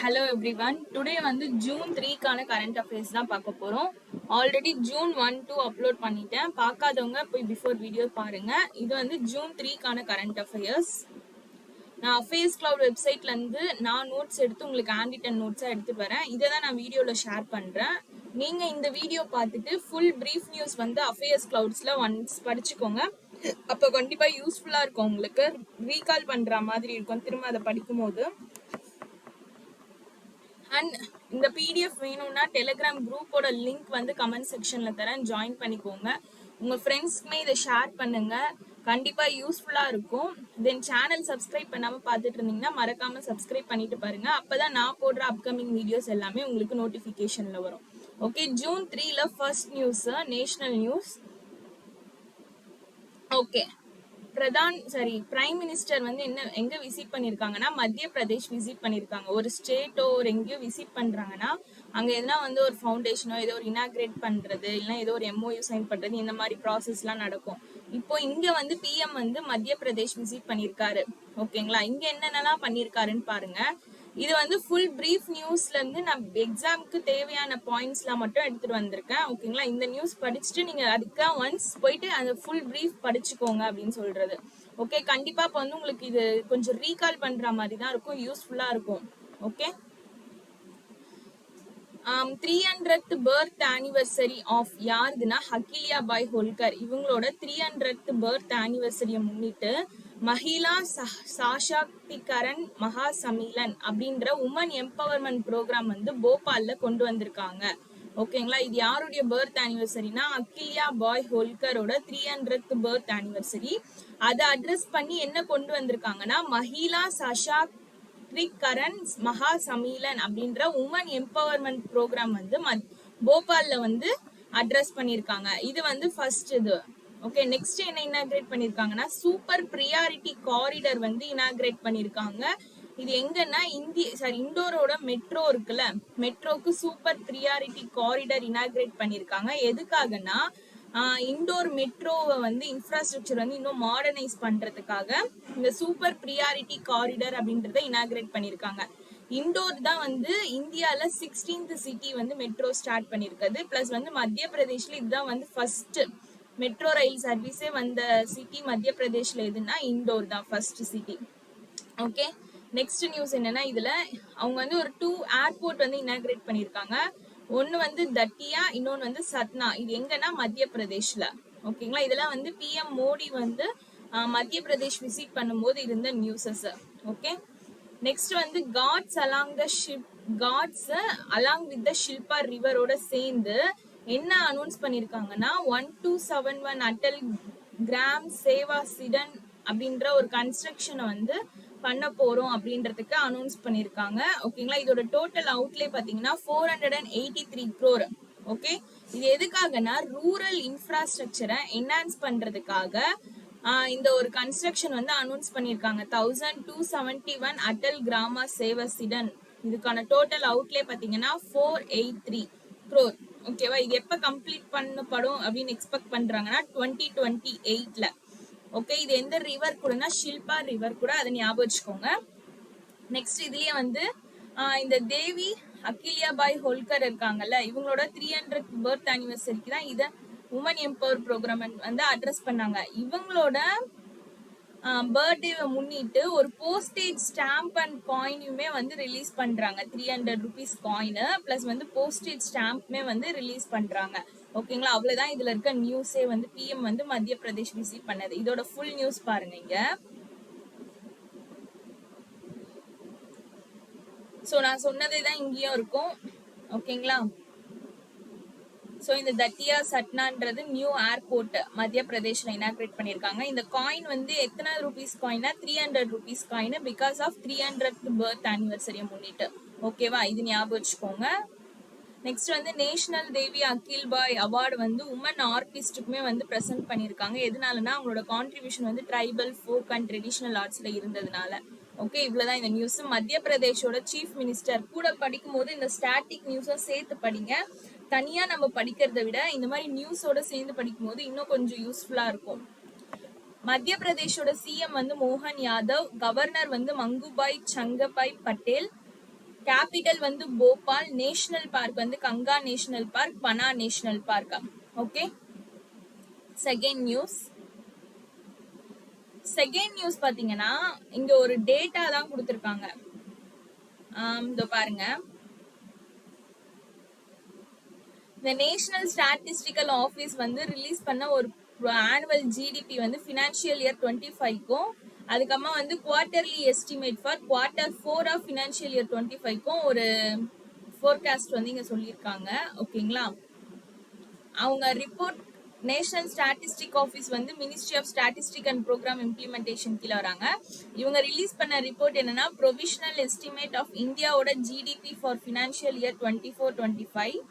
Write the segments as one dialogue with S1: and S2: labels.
S1: Hello everyone. Today வந்து June 3க்கான current affairs தான் பார்க்க போறோம். ஆல்ரெடி ஜூன் 1 2 அப்லோட் பண்ணிட்டேன். பார்க்காதவங்க போய் பிஃபோர் வீடியோ பாருங்க. இது வந்து ஜூன் 3க்கான கரண்ட் அஃபேர்ஸ். நான் அஃபேர்ஸ் கிளவுட் வெப்சைட்ல இருந்து நான் நோட்ஸ் எடுத்து உங்களுக்கு ஹேண்ட் நோட்ஸா எடுத்து வரேன். இதை தான் நான் வீடியோல ஷேர் பண்றேன். நீங்க இந்த வீடியோ பார்த்துட்டு ஃபுல் பிரீஃப் நியூஸ் வந்து அஃபேர்ஸ் கிளவுட்ஸ்ல ஒன்ஸ் படிச்சுக்கோங்க. அப்போ கண்டிப்பா யூஸ்ஃபுல்லா இருக்கும், உங்களுக்கு ரீகால் பண்ற மாதிரி இருக்கும் திரும்ப அதை படிக்கும் போது. அண்ட் இந்த பிடிஎஃப் வேணும்னா டெலிகிராம் குரூப்போட லிங்க் வந்து கமெண்ட் செக்ஷன்ல தரேன், ஜாயின் பண்ணிக்கோங்க. உங்க ஃப்ரெண்ட்ஸ்க்குமே இதை ஷேர் பண்ணுங்க, கண்டிப்பா யூஸ்ஃபுல்லா இருக்கும். தென் சேனல் சப்ஸ்கிரைப் பண்ணாம பார்த்துட்டு இருந்தீங்கன்னா மறக்காம சப்ஸ்கிரைப் பண்ணிட்டு பாருங்க. அப்பதான் நான் போடுற அப்கமிங் வீடியோஸ் எல்லாமே உங்களுக்கு நோட்டிபிகேஷன்ல வரும். ஓகே, ஜூன் 3ல first news national news. Okay, prime minister வந்து எங்க விசிட் பண்ணிருக்காங்கன்னா மத்திய பிரதேஷ் விசிட் பண்ணிருக்காங்க. ஒரு ஸ்டேட்டோ ஒரு எங்கேயோ விசிட் பண்றாங்கன்னா அங்க எதனா வந்து ஒரு ஃபவுண்டேஷனோ ஏதோ ஒரு இனாகிரேட் பண்றது இல்லைன்னா ஏதோ ஒரு எம்ஓயு சைன் பண்றது இந்த மாதிரி ப்ராசஸ் எல்லாம் நடக்கும். இப்போ இங்க வந்து பிஎம் வந்து மத்திய பிரதேஷ் விசிட் பண்ணிருக்காரு. ஓகேங்களா, இங்க என்னென்னலாம் பண்ணிருக்காருன்னு பாருங்க. இது வந்து ஃபுல் பிரீஃப் நியூஸ்ல இருந்து நான் எக்ஸாமுக்கு தேவையான பாயிண்ட்ஸ்லாம் மட்டும் எடுத்துட்டு வந்திருக்கேன். ஓகேங்களா, இந்த நியூஸ் படிச்சுட்டு நீங்க அதுக்கு ஒன்ஸ் போயிட்டு அந்த ஃபுல் பிரீஃப் படிச்சுக்கோங்க அப்படின்னு சொல்றது. ஓகே, கண்டிப்பா இப்போ வந்து உங்களுக்கு இது கொஞ்சம் ரீகால் பண்ற மாதிரி தான் இருக்கும், யூஸ்ஃபுல்லா இருக்கும். Okay, 300th birth anniversary of யாருதுன்னா அகில்யா பாய் ஹோல்கர். இவங்களோட 300th பர்த் ஆனிவர்சரியை முன்னிட்டு மஹிளா சாஷாக்திகரன் மகா சமீலன் அப்படின்ற உமன் எம்பவர்மெண்ட் ப்ரோக்ராம் வந்து போபால்ல கொண்டு வந்திருக்காங்க. ஓகேங்களா, இது யாருடைய பர்த் ஆனிவர்சரினா அகில்யா பாய் ஹோல்கரோட 300th பர்த் ஆனிவர்சரி. அதை அட்ரஸ் பண்ணி என்ன கொண்டு வந்திருக்காங்கன்னா மஹிளா சஷாக்திகரன் மகா சமீலன் அப்படின்ற உமன் எம்பவர்மெண்ட் ப்ரோக்ராம் வந்து போபால்ல வந்து அட்ரஸ் பண்ணிருக்காங்க. இது வந்து ஃபர்ஸ்ட் இது. ஓகே, நெக்ஸ்ட் என்ன இனாகிரேட் பண்ணிருக்காங்கன்னா சூப்பர் பிரியாரிட்டி காரிடர் வந்து இனாகிரேட் பண்ணிருக்காங்க. இது எங்கன்னா இண்டோரோட மெட்ரோ இருக்குல்ல, மெட்ரோக்கு சூப்பர் பிரியாரிட்டி காரிடர் இனாகிரேட் பண்ணிருக்காங்க. எதுக்காகனா இண்டோர் மெட்ரோவை வந்து இன்ஃப்ராஸ்ட்ரக்சர் வந்து இன்னும் மாடர்னைஸ் பண்றதுக்காக இந்த சூப்பர் பிரியாரிட்டி காரிடர் அப்படின்றத இனாகிரேட் பண்ணிருக்காங்க. இண்டோர் தான் வந்து இந்தியால 16th சிட்டி வந்து மெட்ரோ ஸ்டார்ட் பண்ணிருக்குது. பிளஸ் வந்து மத்திய பிரதேஷ்ல இதுதான் வந்து ஃபர்ஸ்ட் மெட்ரோ ரயில் சர்வீஸே வந்த சிட்டி மத்திய பிரதேஷ்ல எதுன்னா இண்டோர் தான் first city. Okay, next news என்னன்னா இதுல அவங்க வந்து ஒரு 2 ஏர்போர்ட் வந்து இனாகிரேட் பண்ணிருக்காங்க. ஒன்னு வந்து தட்டியா, இன்னொன்னு வந்து சத்னா. இது எங்கன்னா மத்திய பிரதேஷ்ல. ஓகேங்களா, இதெல்லாம் வந்து பிஎம் மோடி வந்து மத்திய பிரதேஷ் விசிட் பண்ணும்போது இருந்த நியூஸஸ். ஓகே, நெக்ஸ்ட் வந்து ghats along with the Shilpa ரிவரோட சேர்ந்து என்ன அனௌன்ஸ் பண்ணிருக்காங்கன்னா 1271 அட்டல் கிராம் சேவா சிடன் அப்படின்ற ஒரு கன்ஸ்ட்ரக்ஷனை வந்து பண்ண போறோம் அப்படின்றதுக்கு அனௌன்ஸ் பண்ணிருக்காங்க. ஓகேங்களா, இதோட டோட்டல் அவுட்லே பாத்தீங்கன்னா 483 crore. ஓகே, இது எதுக்காகனா ரூரல் இன்ஃப்ராஸ்ட்ரக்சரை என்ஹான்ஸ் பண்றதுக்காக இந்த ஒரு கன்ஸ்ட்ரக்ஷன் வந்து அனௌன்ஸ் பண்ணிருக்காங்க. 1271 அட்டல் கிராம சேவா சிடன். இதுக்கான டோட்டல் அவுட்லே பாத்தீங்கன்னா 483 crore. ஓகேவா, இது எப்ப கம்ப்ளீட் பண்ணப்படும் அப்படின்னு எக்ஸ்பெக்ட் பண்றாங்கன்னா 2028ல. ஓகே, இது எந்த ரிவர் கூடனா ஷில்பா ரிவர் கூட, அதை ஞாபகம் வச்சுக்கோங்க. நெக்ஸ்ட் இதுலயே வந்து இந்த தேவி அகில்யா பாய் ஹோல்கர் இருக்காங்கல்ல, இவங்களோட 300th பர்த் ஆனிவர்சரிக்கு தான் இதை உமன் எம்பவர் ப்ரோக்ராம் வந்து அட்ரஸ் பண்ணாங்க. இவங்களோட பர்த்டேவை முன்னிட்டு ஒரு போஸ்டேஜ் ஸ்டாம்ப் அண்ட் காயினுமே வந்து ரிலீஸ் பண்றாங்க. 300 rupees காயின் பிளஸ் வந்து போஸ்டேஜ் ஸ்டாம்ப்மே வந்து ரிலீஸ் பண்றாங்க. ஓகேங்களா, அவ்வளவுதான் இதுல இருக்க நியூஸே. வந்து பிஎம் வந்து மத்திய பிரதேஷ் விசிட் பண்ணது. இதோட ஃபுல் நியூஸ் பாருங்க இங்க. சோ நான் சொன்னதே தான் இங்கேயும் இருக்கும். ஓகேங்களா, சோ இந்த தட்டியா சட்னான்றது நியூ ஏர்போர்ட் மத்திய பிரதேஷ்ல இனாகிரேட் பண்ணிருக்காங்க. இந்த காயின் வந்து எத்தனை ரூபீஸ் காயினா 300 rupees காயின், பிகாஸ் ஆஃப் 300th பர்த் ஆனிவர்சரியை முன்னிட்டு. ஓகேவா, இது ஞாபகம் வச்சுக்கோங்க. நெக்ஸ்ட் வந்து நேஷனல் தேவி அகில் பாய் அவார்டு வந்து உமன் ஆர்டிஸ்டுக்குமே வந்து பிரசன்ட் பண்ணிருக்காங்க. எதனாலனா அவங்களோட கான்ட்ரிபியூஷன் வந்து ட்ரைபல், ஃபோக் அண்ட் ட்ரெடிஷனல் ஆர்ட்ஸ்ல இருந்ததுனால. ஓகே, இவ்வளவுதான் இந்த நியூஸ். மத்திய பிரதேஷோட சீஃப் மினிஸ்டர் கூட படிக்கும் போது இந்த ஸ்டாட்டிக் நியூஸும் சேர்த்து படிங்க. தனியா நம்ம படிக்கிறத விட இந்த மாதிரி நியூஸோட சேர்ந்து படிக்கும் போது இன்னும் கொஞ்சம் யூஸ்ஃபுல்லா இருக்கும். மத்திய பிரதேஷோட சிஎம் வந்து மோகன் யாதவ், கவர்னர் வந்து மங்குபாய் சங்கபாய் பட்டேல், கேபிட்டல் வந்து போபால், நேஷனல் பார்க் வந்து Ganga national park, Panna national park. Okay, second news பாத்தீங்கன்னா இங்க ஒரு டேட்டா தான் கொடுத்திருக்காங்க. இதோ பாருங்க, இந்த நேஷனல் ஸ்டாட்டிஸ்டிக்கல் ஆஃபீஸ் வந்து ரிலீஸ் பண்ண ஒரு ஆனுவல் ஜிடிபி வந்து ஃபினான்ஷியல் இயர் 25க்கும் அதுக்கப்புறமா வந்து quarterly estimate for Q4 of financial year 25க்கும் ஒரு ஃபோர்காஸ்ட் வந்து இங்க சொல்லியிருக்காங்க. ஓகேங்களா, அவங்க ரிப்போர்ட் நேஷனல் ஸ்டாட்டிஸ்டிக் ஆஃபீஸ் வந்து ministry of statistic and programme implementation கீழே வராங்க. இவங்க ரிலீஸ் பண்ண ரிப்போர்ட் என்னன்னா ப்ரொவிஷனல் எஸ்டிமேட் ஆஃப் இந்தியாவோட GDP for financial year 24-25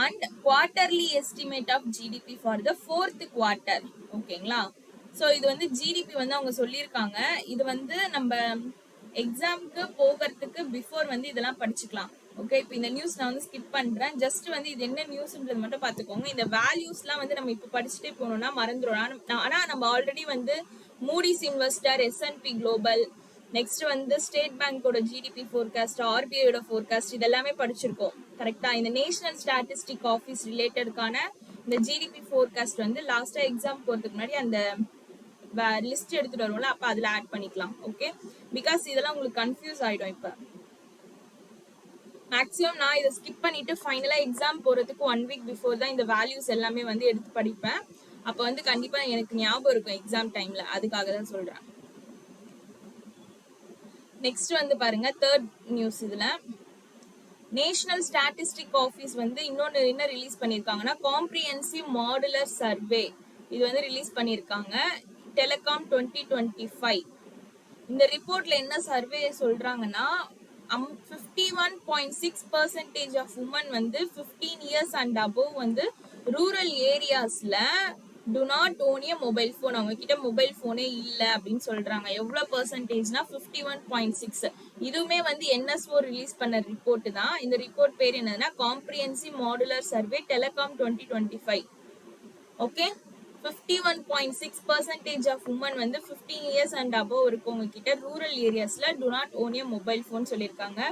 S1: and quarterly estimate of GDP for the 4th quarter. ஓகேங்களா, ஸோ இது வந்து ஜிடிபி வந்து அவங்க சொல்லியிருக்காங்க. இது வந்து நம்ம எக்ஸாம்க்கு போகிறதுக்கு பிஃபோர் வந்து இதெல்லாம் படிச்சுக்கலாம். ஓகே, இப்போ இந்த நியூஸ் நான் வந்து ஸ்கிப் பண்றேன். ஜஸ்ட் வந்து இது என்ன நியூஸ்ன்றது மட்டும் பார்த்துக்கோங்க. இந்த வேல்யூஸ்லாம் வந்து நம்ம இப்போ படிச்சுட்டே போனோம்னா மறந்துடும். ஆனா நம்ம ஆல்ரெடி வந்து Moody's investor, S&P global, next வந்து ஸ்டேட் பேங்கோட ஜிடிபி ஃபோர்காஸ்ட், ஆர்பிஐயோட ஃபோர்காஸ்ட் இதெல்லாமே படிச்சிருக்கோம். கரெக்டா, இந்த நேஷனல் ஸ்டாட்டிஸ்டிக் ஆஃபீஸ் ரிலேட்டடுக்கான இந்த ஜிடிபி ஃபோர்காஸ்ட் வந்து லாஸ்டா எக்ஸாம் போறதுக்கு முன்னாடி அந்த லிஸ்ட் எடுத்துட்டு வருவோம்ல, அப்ப அதுல ஆட் பண்ணிக்கலாம். ஓகே, பிகாஸ் இதெல்லாம் உங்களுக்கு கன்ஃபியூஸ் ஆயிடும். இப்ப மேக்ஸிமம் நான் இதை ஸ்கிப் பண்ணிட்டு ஃபைனலா எக்ஸாம் போறதுக்கு 1 வீக் பிஃபோர் தான் இந்த வேல்யூஸ் எல்லாமே வந்து எடுத்து படிப்பேன். அப்ப வந்து கண்டிப்பா எனக்கு ஞாபகம் இருக்கும் எக்ஸாம் டைம்ல, அதுக்காக தான் சொல்றேன். நெக்ஸ்ட் வந்து பாருங்க, தேர்ட் நியூஸ். இதுல நேஷனல் ஸ்டாட்டிஸ்டிக் ஆஃபீஸ் வந்து இன்னொன்னு என்ன ரிலீஸ் பண்ணிருக்காங்கன்னா காம்ப்ரிஹென்சிவ் மாடுலர் சர்வே இது வந்து ரிலீஸ் பண்ணிருக்காங்க, டெலிகாம் 2025. இந்த ரிப்போர்ட்ல என்ன சர்வே சொல்றாங்கன்னா 51.6% ஆஃப் உமன் வந்து 15 இயர்ஸ் அண்ட் அபோவ் வந்து ரூரல் ஏரியாஸ்ல do not own a mobile phone. அவங்க கிட்ட மொபைல் போனே இல்ல அப்படின்னு சொல்றாங்க. எவ்வளவு பெர்சன்டேஜ்னா 51.6. இதுவுமே வந்து NSO ரிலீஸ் பண்ண ரிப்போர்ட் தான். இந்த ரிப்போர்ட் பேர் என்னன்னா comprehensive modular survey telecom 2025. Okay, 51.6% of women வந்து 15 இயர்ஸ் அண்ட் அபோவ் இருக்கவங்க கிட்ட ரூரல் ஏரியாஸ்ல do not own a mobile phone சொல்லியிருக்காங்க.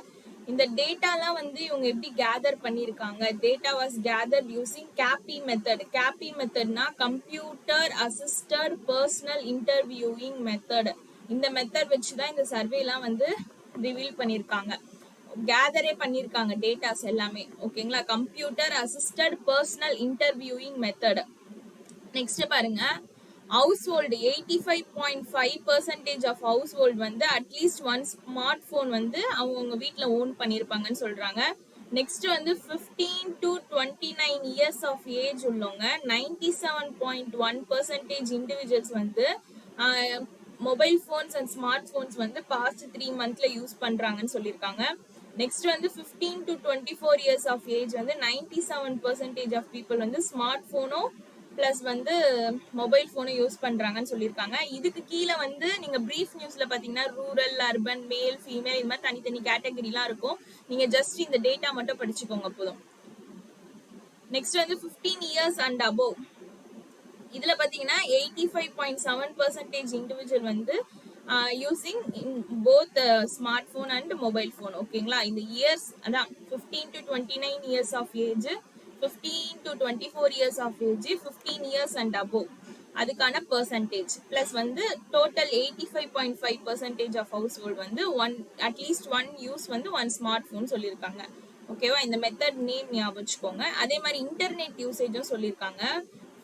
S1: இந்த டேட்டாலாம் வந்து இவங்க எப்படி கேதர் பண்ணியிருக்காங்க? Data was gathered using CAPI method. CAPI மெத்தட்னா computer assisted personal interviewing method. இந்த மெத்தட் வச்சுதான் இந்த சர்வேலாம் வந்து ரிவீல் பண்ணியிருக்காங்க, கேதரே பண்ணியிருக்காங்க டேட்டாஸ் எல்லாமே. ஓகேங்களா, computer assisted personal interviewing method. Next பாருங்க, household 85.5% of household வந்து அட்லீஸ்ட் ஒன் ஸ்மார்ட் போன் வந்து அவங்க வீட்டில் ஓன் பண்ணியிருப்பாங்கன்னு சொல்றாங்க. நெக்ஸ்ட் வந்து 15 to 29 இயர்ஸ் ஆஃப் ஏஜ் உள்ளவங்க 97.1% இண்டிவிஜுவல்ஸ் வந்து mobile phones and smart phones வந்து பாஸ்ட் 3 மந்த்ல யூஸ் பண்றாங்கன்னு சொல்லியிருக்காங்க. நெக்ஸ்ட் வந்து 15 to 24 இயர்ஸ் ஆஃப் ஏஜ் வந்து 97% ஆஃப் பீப்புள் வந்து ஸ்மார்ட் போனோ பிளஸ் வந்து மொபைல் போனும் யூஸ் பண்றாங்கன்னு சொல்லியிருக்காங்க. இதுக்கு கீழே வந்து நீங்க பிரீஃப் நியூஸ்ல பாத்தீங்கன்னா ரூரல், அர்பன், மேல், ஃபீமேல் இது மாதிரி தனித்தனி கேட்டகரிலாம் இருக்கும். நீங்க ஜஸ்ட் இந்த டேட்டா மட்டும் படிச்சுக்கோங்க போதும். நெக்ஸ்ட் வந்து 15 இயர்ஸ் அண்ட் அபோவ். இதுல பாத்தீங்கன்னா 85.7% இண்டிவிஜுவல் வந்து using both smart phone and mobile phone. ஓகேங்களா, இந்த இயர்ஸ் அதான் 15 to 29 years of age, 15 to 24 years of age, 15 years and above அதுக்கான பெர்சன்டேஜ் பிளஸ் வந்து டோட்டல் 85.5% ஆஃப் ஹவுஸ் ஹோல்ட் வந்து அட்லீஸ்ட் ஒன் யூஸ் வந்து ஒன் ஸ்மார்ட் போன் சொல்லியிருக்காங்க. ஓகேவா, இந்த மெத்தட் நேம் ஞாபகம் வச்சுக்கோங்க. அதே மாதிரி இன்டர்நெட் யூசேஜும் சொல்லியிருக்காங்க.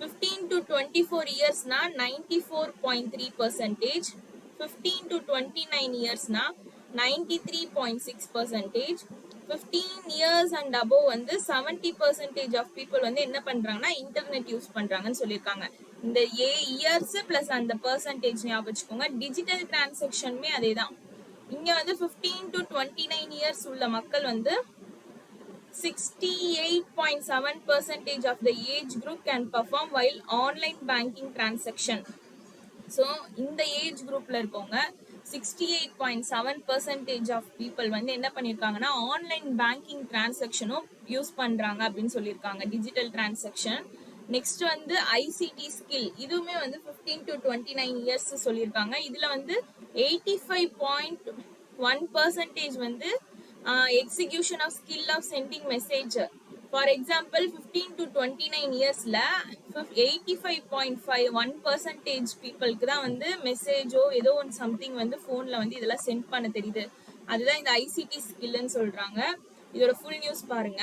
S1: 15 to 24 இயர்ஸ்னா 94.3%, 15 to 29 இயர்ஸ்னா 93.6%, 15 years and above வந்து 70% ஆஃப் பீப்புள் வந்து என்ன பண்றாங்கன்னா இன்டர்நெட் யூஸ் பண்றாங்கன்னு சொல்லியிருக்காங்க. இந்த இயர்ஸ் பிளஸ் அந்த பெர்சன்டேஜ் ஞாபகம் வச்சுக்கோங்க. டிஜிட்டல் டிரான்சாக்ஷனுமே அதே தான். இங்க வந்து 15 to 29 இயர்ஸ் உள்ள மக்கள் வந்து 68.7% of the age group can perform while online banking transaction. So இந்த ஏஜ் குரூப்ல இருக்கவங்க 68.7% ஆஃப் பீப்புள் வந்து என்ன பண்ணிருக்காங்கன்னா ஆன்லைன் பேங்கிங் டிரான்சாக்ஷனும் யூஸ் பண்றாங்க அப்படின்னு சொல்லியிருக்காங்க, டிஜிட்டல் டிரான்சாக்ஷன். நெக்ஸ்ட் வந்து ஐசிடி ஸ்கில், இதுவுமே வந்து 15 to 29 இயர்ஸ் சொல்லியிருக்காங்க. இதுல வந்து 85.1% வந்து execution of skill of sending message. For example, 15 to 29 yearsல 85.51% பீப்புளுக்கு தான் வந்து மெசேஜோ ஏதோ ஒன் சம்திங் வந்து ஃபோன்ல வந்து இதெல்லாம் சென்ட் பண்ண தெரியுது. அதுதான் இந்த ஐசிடி ஸ்கில்னு சொல்றாங்க. இதோட ஃபுல் நியூஸ் பாருங்க.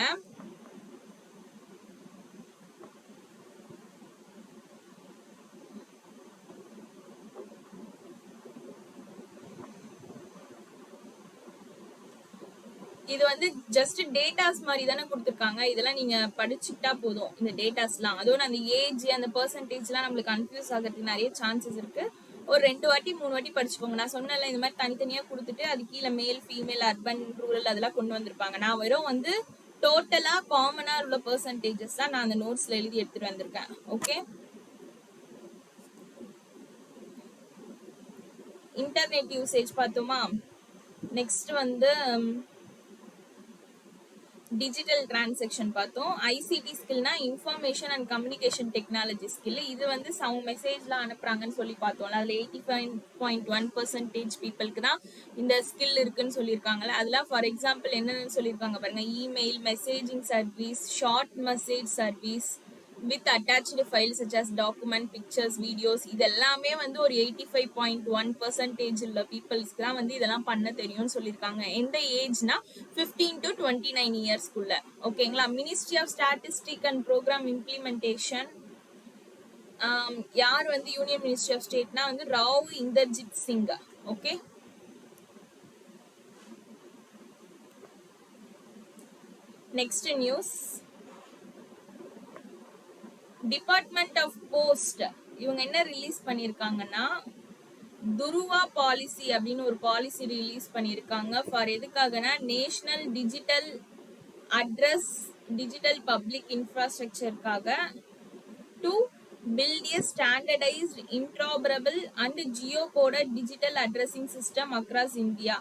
S1: இது வந்து ஜஸ்ட் டேட்டாஸ் மாதிரி தானே கொடுத்துருக்காங்க. இதெல்லாம் நீங்க படிச்சுக்கிட்டா போதும் இந்த டேட்டாஸ்லாம். அதுவும் அந்த ஏஜ் அந்த பெர்சன்டேஜ்லாம் நம்மளுக்கு கன்ஃபியூஸ் ஆகிறதுக்கு நிறைய சான்சஸ் இருக்கு. ஒரு 2 வாட்டி 3 வாட்டி படிச்சுக்கோங்க. நான் சொன்னல இந்த மாதிரி தனித்தனியா கொடுத்துட்டு அது கீழே மேல் ஃபீமேல் அர்பன் ரூரல் அதெல்லாம் கொண்டு வந்திருப்பாங்க. நான் வெறும் வந்து டோட்டலா காமனா உள்ள பெர்சன்டேஜஸ் தான் நான் அந்த நோட்ஸ்ல எழுதி எடுத்துட்டு வந்திருக்கேன். ஓகே, இன்டர்நெட் யூசேஜ் பார்த்தோமா. நெக்ஸ்ட் வந்து டிஜிட்டல் டிரான்சாக்ஷன் பார்த்தோம். ஐசிடி ஸ்கில்னா information and communication technology skill. இது வந்து சம் மெசேஜ்லாம் அனுப்புறாங்கன்னு சொல்லி பார்த்தோம். அதில் 85.1% பீப்புளுக்கு தான் இந்த ஸ்கில் இருக்குன்னு சொல்லியிருக்காங்கல்ல. அதில் ஃபார் எக்ஸாம்பிள் என்னென்னு சொல்லியிருக்காங்க பாருங்க. Email, messaging service, short message service with attached files such as document, pictures, videos. இது எல்லாமே வந்து ஒரு 85.1% உள்ள பீப்புள்ஸ்க்கு தான் வந்து இதெல்லாம் பண்ண தெரியும்னு சொல்லியிருக்காங்க. எந்த ஏஜ்னா 15 to 29 இயர்ஸ்க்குள்ள. ஓகேங்களா. Ministry of statistic and programme implementation யார் வந்து யூனியன் மினிஸ்ட்ரி ஆஃப் ஸ்டேட்னா வந்து Rao Inderjit Singh. Okay, next news. Department of post இவங்க என்ன ரிலீஸ் பண்ணிருக்காங்கன்னா துருவா பாலிசி அப்படின்னு ஒரு பாலிசி ரிலீஸ் பண்ணிருக்காங்க. ஃபார் எதுக்காகனா national digital address digital public இன்ஃப்ராஸ்ட்ரக்சருக்காக to build a standardized interoperable and geocoded digital addressing system across India.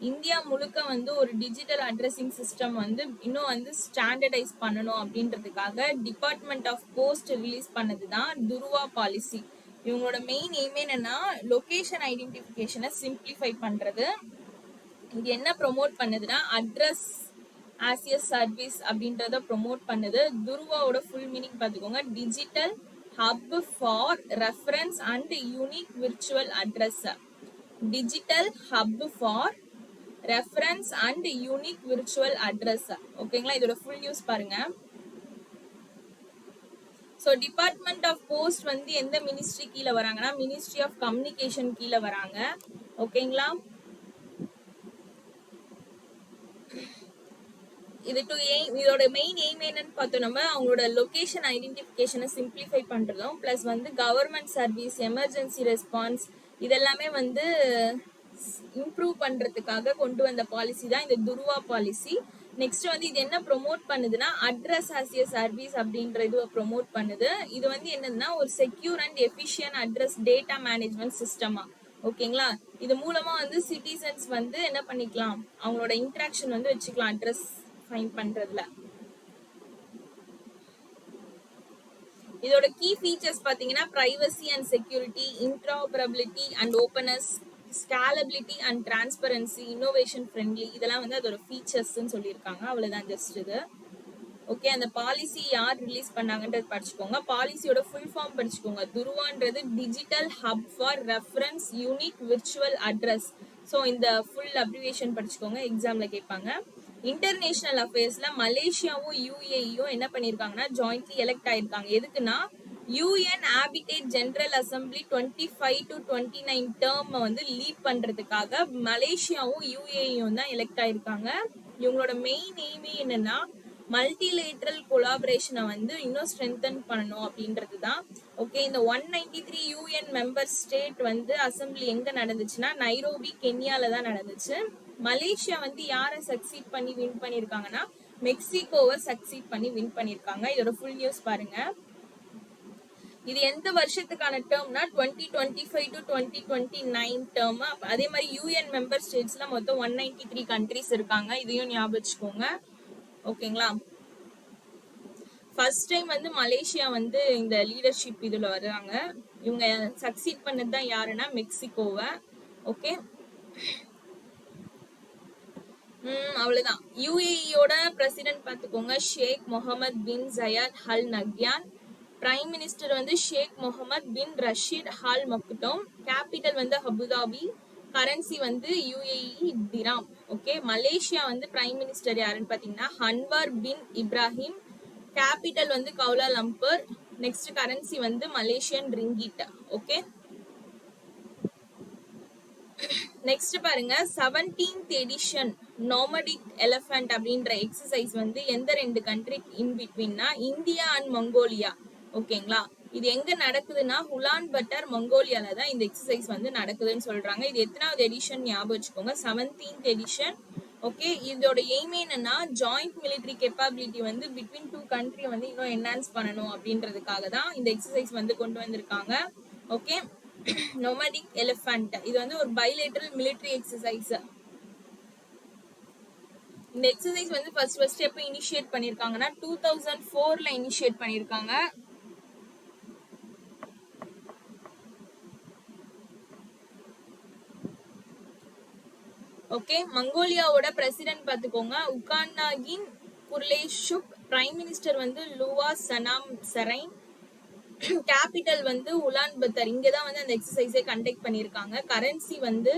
S1: India முழுக்க வந்து ஒரு டிஜிட்டல் அட்ரஸிங் சிஸ்டம் வந்து இன்னும் வந்து ஸ்டாண்டர்டைஸ் பண்ணணும் அப்படின்றதுக்காக டிபார்ட்மெண்ட் ஆஃப் போஸ்ட் ரிலீஸ் பண்ணது தான் துருவா பாலிசி. இவங்களோட மெயின் எய்ம் என்னன்னா லொகேஷன் ஐடென்டிஃபிகேஷனை சிம்பிளிஃபை பண்றது. இது என்ன ப்ரொமோட் பண்ணுதுன்னா அட்ரஸ் ஆஸ் எ சர்வீஸ் அப்படின்றத ப்ரொமோட் பண்ணுது. துருவாவோட ஃபுல் மீனிங் பார்த்துக்கோங்க. Digital hub for reference and unique virtual address. Digital hub for reference and unique virtual address. ஓகேங்களா. இதோட ஃபுல் நியூஸ் பாருங்க. ஸோ டிபார்ட்மெண்ட் ஆஃப் போஸ்ட் வந்து எந்த மினிஸ்ட்ரி கீழே வராங்கன்னா மினிஸ்ட்ரி ஆஃப் கம்யூனிகேஷன் கீழே வராங்க. ஓகேங்களா. இது இதோட மெயின் எய்ம் என்னன்னு பார்த்தோம் நம்ம அவங்களோட லொகேஷன் ஐடென்டிஃபிகேஷனை சிம்பிளிஃபை பண்றதும் பிளஸ் வந்து கவர்மெண்ட் சர்வீஸ் எமர்ஜென்சி ரெஸ்பான்ஸ் இதெல்லாமே வந்து இம்ப்ரூவ் பண்றதுக்காக கொண்டு வந்த பாலிசி தான் இந்த துருவா பாலிசி. நெக்ஸ்ட் வந்து இது என்ன ப்ரொமோட் பண்ணுதுன்னா அட்ரஸ் ஆஸ் எ சர்வீஸ் அப்படின்ற இதுவை ப்ரொமோட் பண்ணுது. இது வந்து என்னன்னா ஒரு secure and efficient address data management சிஸ்டமா. ஓகேங்களா. இது மூலமா வந்து சிட்டிசன்ஸ் வந்து என்ன பண்ணிக்கலாம் அவங்களோட இன்டராக்ஷன் வந்து வச்சுக்கலாம் அட்ரஸ் ஃபைண்ட் பண்றதுல. இதோட கீ ஃபீச்சர்ஸ் பாத்தீங்கன்னா privacy and security, interoperability and openness, scalability and transparency, innovation friendly. இதெல்லாம் வந்து அதோட ஃபீச்சர்ஸ்ன்னு சொல்லியிருக்காங்க. அவ்வளவுதான் ஜஸ்ட் இது. ஓகே, அந்த பாலிசி யார் ரிலீஸ் பண்ணாங்கன்றது படிச்சுக்கோங்க. பாலிசியோட ஃபுல் ஃபார்ம் படிச்சுக்கோங்க. துருவான்றது digital hub for reference unique virtual address. So இந்த ஃபுல் அப்ரிவியேஷன் படிச்சுக்கோங்க, எக்ஸாம்ல கேட்பாங்க. இன்டர்நேஷனல் அஃபேர்ஸ்ல மலேசியாவும் யூஏஇயும் என்ன பண்ணிருக்காங்கன்னா ஜாயிண்ட்லி எலெக்ட் ஆயிருக்காங்க. எதுக்குன்னா UN habitat general assembly 25 to 29 term வந்து லீட் பண்றதுக்காக மலேசியாவும் யூஏஇயும் தான் எலெக்ட் ஆயிருக்காங்க. இவங்களோட மெயின் எய்மே என்னன்னா மல்டிலேட்ரல் கொலாபரேஷனை வந்து இன்னும் ஸ்ட்ரென்தன் பண்ணணும் அப்படின்றது தான். ஓகே, இந்த 193 யூஎன் மெம்பர் ஸ்டேட் வந்து அசம்பிளி எங்க நடந்துச்சுன்னா நைரோபி கென்யால தான் நடந்துச்சு. மலேசியா வந்து யாரை சக்சீட் பண்ணி வின் பண்ணிருக்காங்கன்னா மெக்சிகோவை சக்சீட் பண்ணி வின் பண்ணிருக்காங்க. இதோட ஃபுல் நியூஸ் பாருங்க. இது எந்த வருஷத்துக்கான டேர்ம்னா 2025 to 2029 டேர்ம். அதே மாதிரி யூஎன் மெம்பர் ஸ்டேட்ஸ்ல மொத்தம் 193 கண்ட்ரிஸ் இருக்காங்க. இதையும் ஞாபகம் வச்சுக்கோங்க. ஓகேங்களா. ஃபர்ஸ்ட் டைம் வந்து மலேசியா வந்து இந்த லீடர்ஷிப் இதுல வர்றாங்க. இவங்க சக்சீட் பண்ணது தான் யாருன்னா மெக்சிகோவை. ஓகே, அவ்வளவுதான். யுஏஇயோட பிரசிடென்ட் பாத்துக்கோங்க, Sheikh Mohammed bin Zayed Al Nahyan. Prime minister வந்து Sheikh Mohammed bin Rashid Al Maktoum. Capital வந்து அபுதாபி. கரன்சி வந்து யுஏஇ திராம். ஓகே. மலேசியா வந்து பிரைம் மினிஸ்டர் யாருன்னு பாத்தீங்கன்னா அன்வார் பின் இப்ராஹிம். கேபிட்டல் வந்து கவுலாலம்பூர். நெக்ஸ்ட் கரன்சி வந்து மலேசியன் ரிங்கிட். ஓகே. நெக்ஸ்ட் பாருங்க, 17th edition nomadic elephant அப்படின்ற எக்ஸசைஸ் வந்து எந்த ரெண்டு கண்ட்ரி இன் பிட்வீன்னா இந்தியா அண்ட் மங்கோலியா. ஓகேங்களா. இது எங்க நடக்குதுன்னா உலான் பட்டர் மங்கோலியால தான் இந்த எக்ஸசைஸ் வந்து நடக்குதுன்னு சொல்றாங்க. இது எத்தனாவது எடிஷன் ஞாபகம் வச்சுக்கோங்க, 17th எடிஷன். ஓகே. இதோட எய்ம் என்னன்னா ஜாயிண்ட் மிலிட்டரி கேப்பபிலிட்டி வந்து பிட்வீன் டூ கண்ட்ரி வந்து இன்னும் என்ஹான்ஸ் பண்ணணும் அப்படின்றதுக்காக தான் இந்த எக்ஸசைஸ் வந்து கொண்டு வந்திருக்காங்க. ஓகே. நோமடிக் எலிஃபண்ட் இது வந்து ஒரு பைலேட்டரல் மிலிட்டரி எக்ஸசைஸ். இந்த எக்ஸசைஸ் வந்து ஃபர்ஸ்ட் எப்போ இனிஷியேட் பண்ணிருக்காங்கன்னா 2004ல இனிஷியேட் பண்ணிருக்காங்க. ஓகே. மங்கோலியாவோட பிரசிடென்ட் பாத்துக்கோங்க உகானாகின் குர்லேஷுக். பிரைம் மினிஸ்டர் வந்து லுவா சனாம் சரைன். கேபிட்டல் வந்து உலான் பத்தர். இங்கதான் வந்து அந்த எக்ஸசைஸை கண்டக்ட் பண்ணிருக்காங்க. கரன்சி வந்து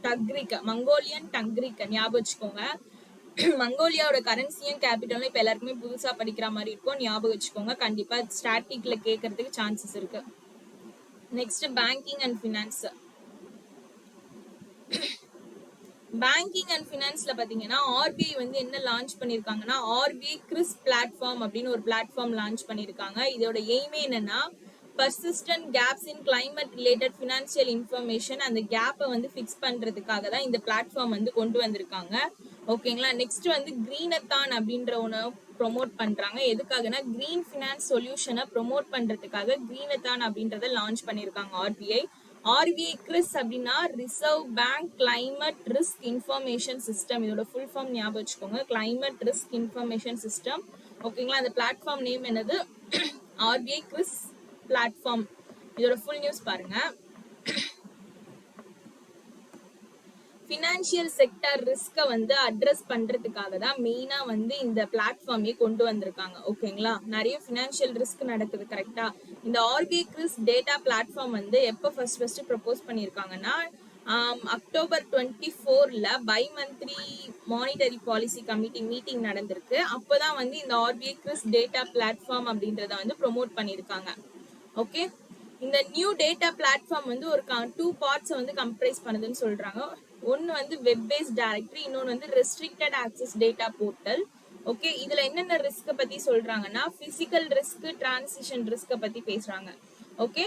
S1: டக்ரிக், மங்கோலியன் டக்ரிக் ஞாபகம் வச்சுக்கோங்க. மங்கோலியாவோட கரன்சியும் கேபிட்டலும் இப்ப எல்லாருக்குமே புதுசா படிக்கிற மாதிரி இருக்கும், ஞாபகம் வச்சுக்கோங்க. கண்டிப்பா ஸ்டாட்டிக்ல கேட்கறதுக்கு சான்சஸ் இருக்கு. Next banking and finance. Banking and ஃபினான்ஸ்ல பாத்தீங்கன்னா ஆர்பிஐ வந்து என்ன லான்ச் பண்ணிருக்காங்கன்னா ஆர்பிஐ கிறிஸ் பிளாட்ஃபார்ம் அப்படின்னு ஒரு பிளாட்ஃபார்ம் லான்ச் பண்ணிருக்காங்க. இதோட எய்மே என்னன்னா persistent gaps in climate related financial information, அந்த கேப்பை வந்து ஃபிக்ஸ் பண்றதுக்காக தான் இந்த பிளாட்ஃபார்ம் வந்து கொண்டு வந்திருக்காங்க. ஓகேங்களா. நெக்ஸ்ட் வந்து கிரீனத்தான் அப்படின்ற ஒன்று ப்ரொமோட் பண்றாங்க. எதுக்காகனா கிரீன் ஃபினான்ஸ் சொல்யூஷனை ப்ரொமோட் பண்றதுக்காக கிரீனத்தான் அப்படின்றத லான்ச் பண்ணிருக்காங்க ஆர்பிஐ. ஆர்பிஐ கிறிஸ் அப்படின்னா reserve bank climate risk information system. இதோட ஃபுல் ஃபார்ம் ஞாபகம் வச்சுக்கோங்க, கிளைமேட் ரிஸ்க் இன்ஃபர்மேஷன் சிஸ்டம். ஓகேங்களா. அந்த பிளாட்ஃபார்ம் நேம் என்னது, ஆர்பிஐ கிறிஸ் பிளாட்ஃபார்ம். இதோட ஃபுல் நியூஸ் பாருங்க. ஃபினான்ஷியல் செக்டர் ரிஸ்கை வந்து அட்ரஸ் பண்றதுக்காக தான் மெயினா வந்து இந்த பிளாட்ஃபார்மே கொண்டு வந்திருக்காங்க. ஓகேங்களா. நிறைய ஃபினான்ஷியல் ரிஸ்க் நடக்குது கரெக்டா. இந்த ஆர்பிஐ கிறிஸ் டேட்டா பிளாட்ஃபார்ம் வந்து எப்போ ஃபர்ஸ்ட் ப்ரப்போஸ் பண்ணியிருக்காங்கன்னா அக்டோபர் 24ல bimonthly monetary policy committee meeting நடந்திருக்கு. அப்போதான் வந்து இந்த ஆர்பிஐ கிறிஸ் டேட்டா பிளாட்ஃபார்ம் அப்படின்றத வந்து ப்ரொமோட் பண்ணியிருக்காங்க. ஓகே. இந்த நியூ டேட்டா பிளாட்ஃபார்ம் வந்து ஒரு 2 பார்ட்ஸ் வந்து கம்ப்ரைஸ் பண்ணுதுன்னு சொல்றாங்க. ஒன்னு வந்து வெப் பேஸ்ட் டைரக்டரி, இன்னொன்னு வந்து restricted access data portal. Okay. இதுல என்னென்ன ரிஸ்க் பத்தி சொல்றாங்கன்னா பிசிக்கல் ரிஸ்க், டிரான்சிஷன் ரிஸ்க் பத்தி பேசுறாங்க. ஓகே.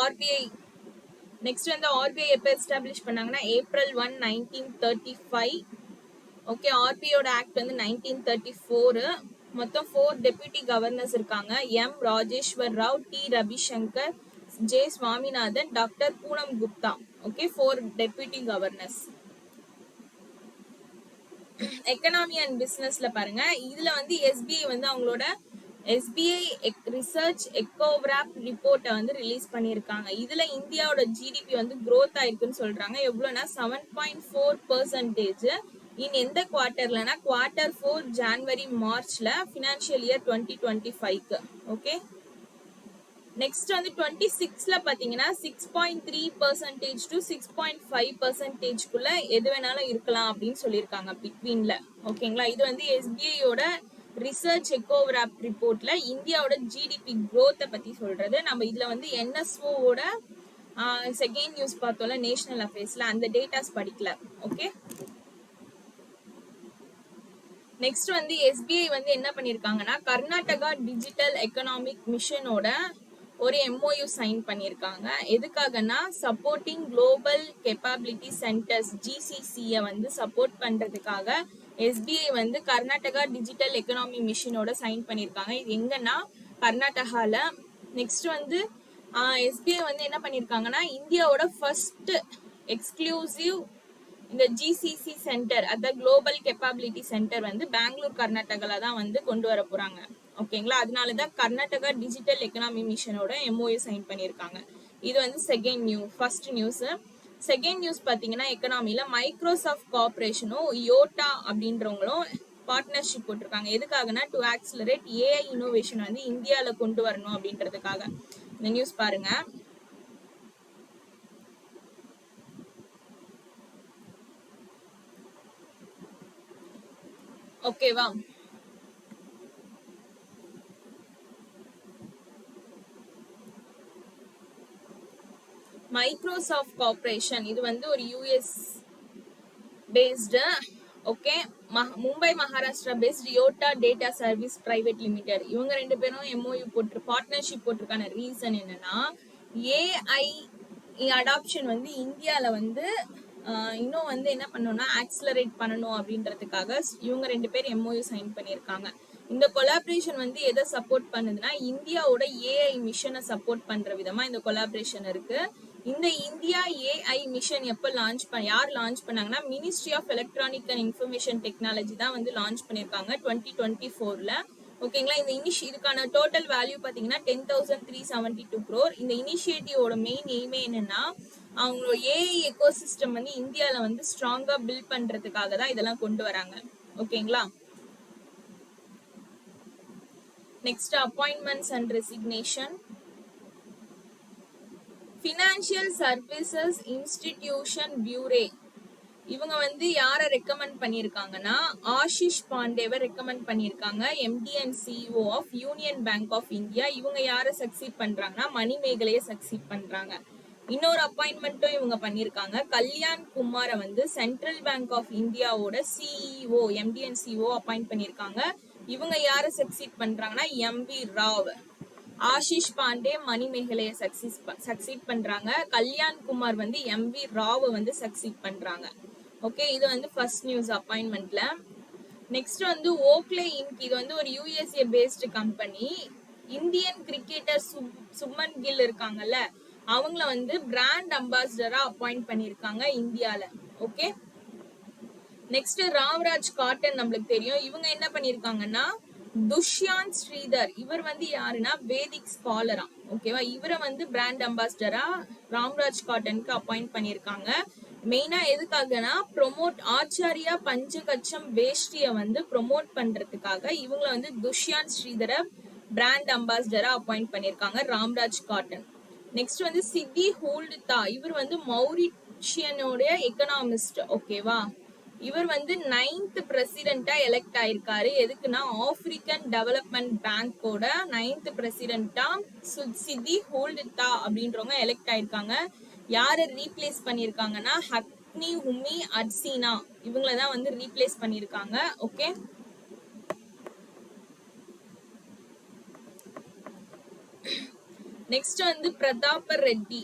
S1: ஆர்பிஐ நெக்ஸ்ட் வந்து ஆர்பிஐ எப்ப எஸ்டாப்ளிஷ் பண்ணாங்கன்னா April 1, 1935. ஓகே. ஆர்பிஐயோட ஆக்ட் வந்து 1934. மொத்தம் 4 டெபியூட்டி கவர்னர்ஸ் இருக்காங்க, M Rajeshwar Rao, T Ravishankar, J Swaminathan, doctor Poonam Gupta. Okay. 4 deputy governors. Economy and பிசினஸ்ல பாருங்க, இதுல வந்து எஸ்பிஐ வந்து அவங்களோட எஸ்பிஐ ரிசர்ச் எக்கோகிராப் ரிப்போர்ட்டை வந்து ரிலீஸ் பண்ணியிருக்காங்க. இதுல இந்தியாவோட ஜிடிபி வந்து growth ஆயிருக்குன்னு சொல்றாங்க. எவ்வளவுனா 7.4% இன் எந்த குவார்டர்லனா Q4 ஜனவரி மார்ச்ல ஃபினான்ஷியல் இயர் 2025க்கு. ஓகே. நெக்ஸ்ட் வந்து 26ல பாத்தீங்கன்னா 6.3% to 6.5%குள்ள எது வேணாலும் இருக்கலாம் அப்படின்னு சொல்லியிருக்காங்க பிட்வீன்ல. ஓகேங்களா. இது வந்து எஸ்பிஐயோட ரிசர்ச் எக்கோகிராப் ரிப்போர்ட்ல இந்தியாவோட ஜிடிபி growth பத்தி சொல்றது. நம்ம இதுல வந்து என்எஸ்ஓட செகண்ட் நியூஸ் பார்த்தோம்ல நேஷனல் அஃபேர்ஸ்ல, அந்த டேட்டாஸ் படிக்கல. ஓகே. நெக்ஸ்ட் வந்து எஸ்பிஐ வந்து என்ன பண்ணிருக்காங்கன்னா கர்நாடகா டிஜிட்டல் எக்கனாமிக் மிஷனோட ஒரு MOU சைன் பண்ணியிருக்காங்க. எதுக்காகனா சப்போர்ட்டிங் குளோபல் கேப்பபிலிட்டி சென்டர்ஸ் GCC-ய வந்து சப்போர்ட் பண்றதுக்காக எஸ்பிஐ வந்து கர்நாடகா டிஜிட்டல் எக்கனாமி மிஷனோட சைன் பண்ணியிருக்காங்க. இது எங்கன்னா கர்நாடகால. நெக்ஸ்ட் வந்து எஸ்பிஐ வந்து என்ன பண்ணியிருக்காங்கன்னா இந்தியாவோட ஃபர்ஸ்ட் எக்ஸ்க்ளூசிவ் இந்த GCC சென்டர், அதாவது குளோபல் கேப்பபிலிட்டி சென்டர் வந்து பெங்களூர் கர்நாடகால தான் வந்து கொண்டு வர போறாங்க. ஓகேங்களா. அதனாலதான் கர்நாடகா டிஜிட்டல் எக்கனாமி மிஷனோட MOU சைன் பண்ணியிருக்காங்க. இது வந்து second new. First news. Second news பாத்தீங்கன்னா எக்கனாமில மைக்ரோசாஃப்ட் கார்பரேஷனும் யோட்டா அப்படின்றவங்களும் பார்ட்னர்ஷிப் போட்டிருக்காங்க. எதுக்காகனா டு ஆக்சிலரேட் ஏஐ இன்னோவேஷன் வந்து இந்தியால கொண்டு வரணும் அப்படின்றதுக்காக. இந்த நியூஸ் பாருங்க. ஓகேவா? மைக்ரோசாஃப்ட் கார்பரேஷன் இது வந்து ஒரு US based, okay, Mumbai Maharashtra based Yotta data service private limited, இவங்க ரெண்டு பேரும் எம்ஓயு பார்ட்னர்ஷிப் போட்டிருக்கான ரீசன் என்னன்னா ஏஐ அடாப்ஷன் வந்து இந்தியால வந்து இன்னும் வந்து என்ன பண்ணணும்னா ஆக்சிலரேட் பண்ணணும் அப்படின்றதுக்காக இவங்க ரெண்டு பேர் எம்ஓயு சைன் பண்ணியிருக்காங்க. இந்த கொலாபரேஷன் வந்து எதை சப்போர்ட் பண்ணுதுன்னா இந்தியாவோட ஏஐ மிஷனை சப்போர்ட் பண்ற விதமா இந்த கொலாபரேஷன் இருக்கு. இந்த இந்தியா ஏஐ மிஷன் எப்ப யார் லான்ச் பண்ணாங்கன்னா ministry of electronic and information technology தான் வந்து லான்ச் பண்ணிருக்காங்க 2024ல. ஓகேங்களா? இந்த இதுக்கான டோட்டல் வேல்யூ பாத்தீங்கன்னா 10,372 crore. இந்த இனிஷியேட்டிவோட மெயின் எய்மே என்னன்னா அவங்களோட ஏஐ எக்கோசிஸ்டம் வந்து இந்தியால வந்து ஸ்ட்ராங்கா பில்ட் பண்றதுக்காக தான் இதெல்லாம் கொண்டு வராங்க. ஓகேங்களா? Next appointments and resignation. Financial services institution bureau இவங்க வந்து யாரை ரெக்கமெண்ட் பண்ணியிருக்காங்கன்னா ஆஷிஷ் பாண்டேவை ரெக்கமெண்ட் பண்ணியிருக்காங்க, MD and CEO of Union Bank of India. இவங்க யாரை சக்சீட் பண்றாங்கன்னா மணிமேகலையை சக்சீட் பண்றாங்க. இன்னொரு அப்பாயின்மெண்ட்டும் இவங்க பண்ணியிருக்காங்க, கல்யாண் குமாரை வந்து சென்ட்ரல் பேங்க் ஆஃப் இந்தியாவோட CEO MD and CEO appoint பண்ணியிருக்காங்க. இவங்க யாரை சக்சீட் பண்றாங்கன்னா எம்வி ராவ். ஆஷிஷ் பாண்டே மணிமேகலையை சக்சீட் பண்றாங்க, கல்யாண் குமார் வந்து எம்வி ராவ் வந்து சக்சீட் பண்றாங்க. ஓகே, இது வந்து ஃபர்ஸ்ட் நியூஸ் அப்பாயின்மெண்ட்ல. நெக்ஸ்ட் வந்து ஓக்லே இன்க், இது வந்து ஒரு USA based company. Indian cricketer Shubman Gill இருக்காங்கல்ல, அவங்கள வந்து பிராண்ட் அம்பாசிடரா அப்பாயிண்ட் பண்ணிருக்காங்க இந்தியால. ஓகே, நெக்ஸ்ட் ராம்ராஜ் காட்டன் நம்மளுக்கு தெரியும். இவங்க என்ன பண்ணிருக்காங்கன்னா துஷ்யாந்த் ஸ்ரீதர், இவர் வந்து யாருன்னா வேதிக் ஸ்காலரா. ஓகேவா? இவரை வந்து பிராண்ட் அம்பாசிடரா ராம்ராஜ் காட்டனுக்கு அப்பாயிண்ட் பண்ணிருக்காங்க. மெயினா எதுக்காகனா ப்ரொமோட் ஆச்சாரியா பஞ்சகச்சம் வேஷ்டிய வந்து ப்ரொமோட் பண்றதுக்காக இவங்கள வந்து துஷ்யாந்த் ஸ்ரீதர பிராண்ட் அம்பாசிடரா அப்பாயிண்ட் பண்ணிருக்காங்க ராம்ராஜ் காட்டன். நெக்ஸ்ட் வந்து சித்தி ஹோல்டுதா, இவர் வந்து மௌரிஷியனோட எக்கனாமிஸ்ட். ஓகேவா? இவர் வந்து 9th பிரசிடென்டா எலெக்ட் ஆயிருக்காரு. எதுக்குன்னா ஆப்பிரிக்கன் டெவலப்மெண்ட் பேங்கோட 9th பிரசிடென்டா சித்தி ஹோல்டுதா அப்படின்றவங்க எலெக்ட் ஆயிருக்காங்க. யாரை ரீப்ளேஸ் பண்ணிருக்காங்கன்னா ஹக்னி ஹுமி அட்சீனா, இவங்கள தான் வந்து ரீப்ளேஸ் பண்ணிருக்காங்க. ஓகே, நெக்ஸ்ட் வந்து பிரதாபர் ரெட்டி,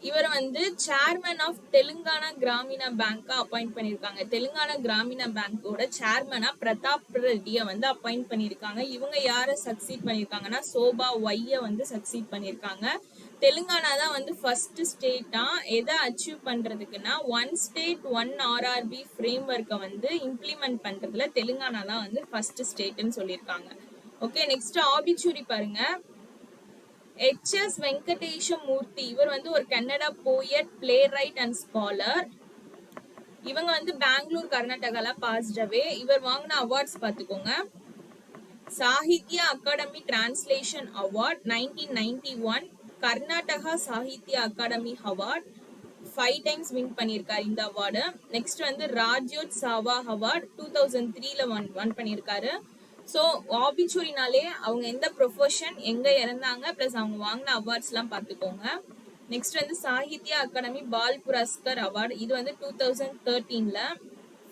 S1: இவர் வந்து சேர்மன் ஆஃப் தெலுங்கானா கிராமினா பேங்கா அப்பாயிண்ட் பண்ணிருக்காங்க. தெலுங்கானா கிராமினா பேங்கோட சேர்மனா பிரதாப் ரெட்டியை வந்து அப்பாயிண்ட் பண்ணிருக்காங்க. இவங்க யாரை சக்சீட் பண்ணிருக்காங்கன்னா சோபா ஒய்ய வந்து சக்சீட் பண்ணிருக்காங்க. தெலுங்கானா தான் வந்து ஃபர்ஸ்ட் ஸ்டேட்டா எதை அச்சீவ் பண்றதுக்குன்னா one state one RRB frame ஒர்க்கை வந்து இம்ப்ளிமெண்ட் பண்றதுல தெலுங்கானா தான் வந்து ஃபர்ஸ்ட் ஸ்டேட்னு சொல்லியிருக்காங்க. ஓகே, நெக்ஸ்ட் ஆபிச்சூரி பாருங்க. எச்.எஸ். வெங்கடேஷ மூர்த்தி, இவர் வந்து ஒரு Kannada poet, play right and scholar. இவங்க வந்து பெங்களூர் கர்நாடகால பாஸ்ட் அவே. இவர் வாங்கின அவார்ட்ஸ் பாத்துக்கோங்க. Sahitya Akademi translation award 1991, Karnataka Sahitya Akademi award 5 times win பண்ணியிருக்காரு இந்த அவார்டு. நெக்ஸ்ட் வந்து ராஜ்யோத்சவா அவார்ட் 2003ல ஒன் பண்ணியிருக்காரு. ஸோ ஆபிச்சூரினாலே அவங்க எந்த ப்ரொஃபஷன், எங்க இறந்தாங்க, பிளஸ் அவங்க வாங்கின அவார்ட்ஸ் எல்லாம் பார்த்துக்கோங்க. நெக்ஸ்ட் வந்து சாகித்ய அகாடமி பால் புரஸ்கர் அவார்டு, இது வந்து 2013ல.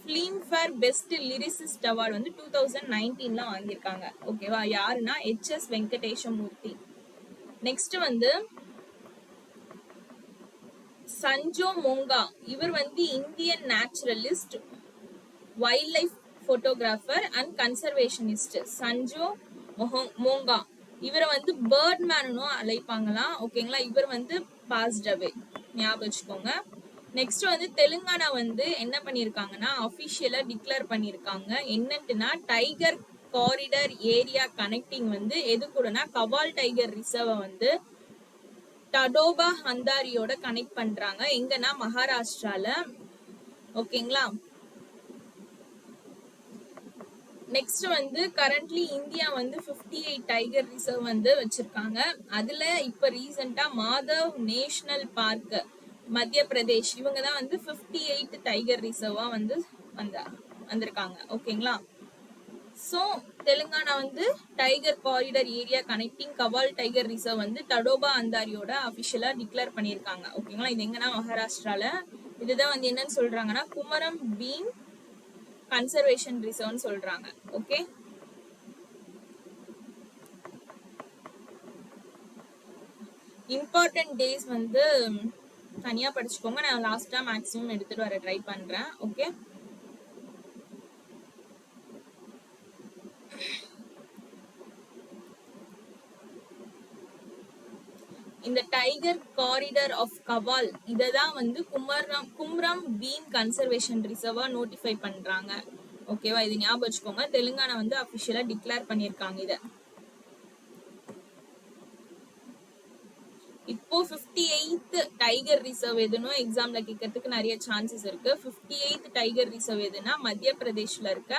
S1: Filmfare best lyricist award வந்து 2019ல வாங்கியிருக்காங்க. ஓகேவா? யாருன்னா எச்.எஸ். வெங்கடேஷ மூர்த்தி. நெக்ஸ்ட் வந்து சஞ்சோ மோங்கா, இவர் வந்து Indian naturalist, wildlife photographer and conservationist. Sanjay Monga, இவரை வந்து பேர்ட் மேனும் அழைப்பாங்களாம். ஓகேங்களா? இவர் வந்து பாஸ்ட் அவே, ஞாபகம் வச்சுக்கோங்க. நெக்ஸ்ட் வந்து தெலுங்கானா வந்து என்ன பண்ணிருக்காங்கன்னா அபிஷியலா டிக்ளேர் பண்ணிருக்காங்க. என்னன்னா டைகர் காரிடர் ஏரியா கனெக்டிங் வந்து எது கூடனா கவால் டைகர் ரிசர்வ் வந்து தடோபா அந்தாரியோட கனெக்ட் பண்றாங்க. எங்கன்னா மகாராஷ்டிரால. ஓகேங்களா. நெக்ஸ்ட் வந்து கரண்ட்லி இந்தியா வந்து 58 டைகர் ரிசர்வ் வந்து வச்சிருக்காங்க. அதுல இப்ப ரீசெண்டா மாதவ் நேஷனல் பார்க் மத்திய பிரதேஷ் இவங்க தான் வந்து 58 டைகர் ரிசர்வா வந்து வந்திருக்காங்க. ஓகேங்களா. சோ தெலுங்கானா வந்து tiger corridor area connecting Kawal tiger reserve வந்து தடோபா அந்தாரியோட அபிஷியலா டிக்ளேர் பண்ணிருக்காங்க. ஓகேங்களா. இது எங்கன்னா மகாராஷ்டிரால. இதுதான் வந்து என்னன்னு சொல்றாங்கன்னா குமரம் பீம் கன்சர்வேஷன் ரிசர்வ்னு சொல்றாங்க. ஓகே. இம்பார்ட்டன்ட் டேஸ் வந்து தனியா படிச்சுக்கோங்க. நான் லாஸ்டா மேக்ஸிமம் எடுத்துட்டு வர ட்ரை பண்றேன். ஓகே. இந்த டைகர் காரிடர் ஆஃப் கவால் இததான் வந்து கும்ரம் பீம் கன்சர்வேஷன் ரிசர்வா நோட்டிஃபை பண்றாங்க. ஓகேவா. இது ஞாபகம் வச்சுக்கோங்க. தெலுங்கானா வந்து அபிஷியலா டிக்ளேர் பண்ணிருக்காங்க இத. இப்போ 58th டைகர் ரிசர்வ் எதுன்னு எக்ஸாம்ல கேட்கறதுக்கு நிறைய சான்சஸ் இருக்கு. 58th டைகர் ரிசர்வ் எதுனா மத்திய பிரதேஷ்ல இருக்க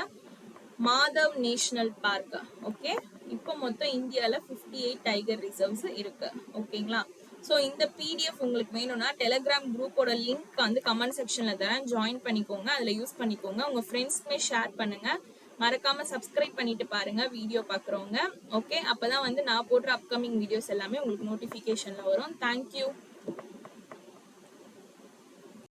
S1: மாதவ் நேஷனல் பார்க். ஓகே. இப்போ மொத்தம் இந்தியால 58 டைகர் ரிசர்வ்ஸ் இருக்கு. ஓகேங்களா. ஸோ இந்த பிடிஎஃப் உங்களுக்கு வேணும்னா டெலிகிராம் குரூப்போட லிங்க் வந்து கமெண்ட் செக்ஷன்ல தரேன். ஜாயின் பண்ணிக்கோங்க. அதுல யூஸ் பண்ணிக்கோங்க. உங்க ஃப்ரெண்ட்ஸ்க்குமே ஷேர் பண்ணுங்க. மறக்காம சப்ஸ்கிரைப் பண்ணிட்டு பாருங்க வீடியோ பாக்குறவங்க. ஓகே. அப்பதான் வந்து நான் போடுற அப்கமிங் வீடியோஸ் எல்லாமே உங்களுக்கு நோட்டிபிகேஷன்ல வரும். தேங்க்யூ.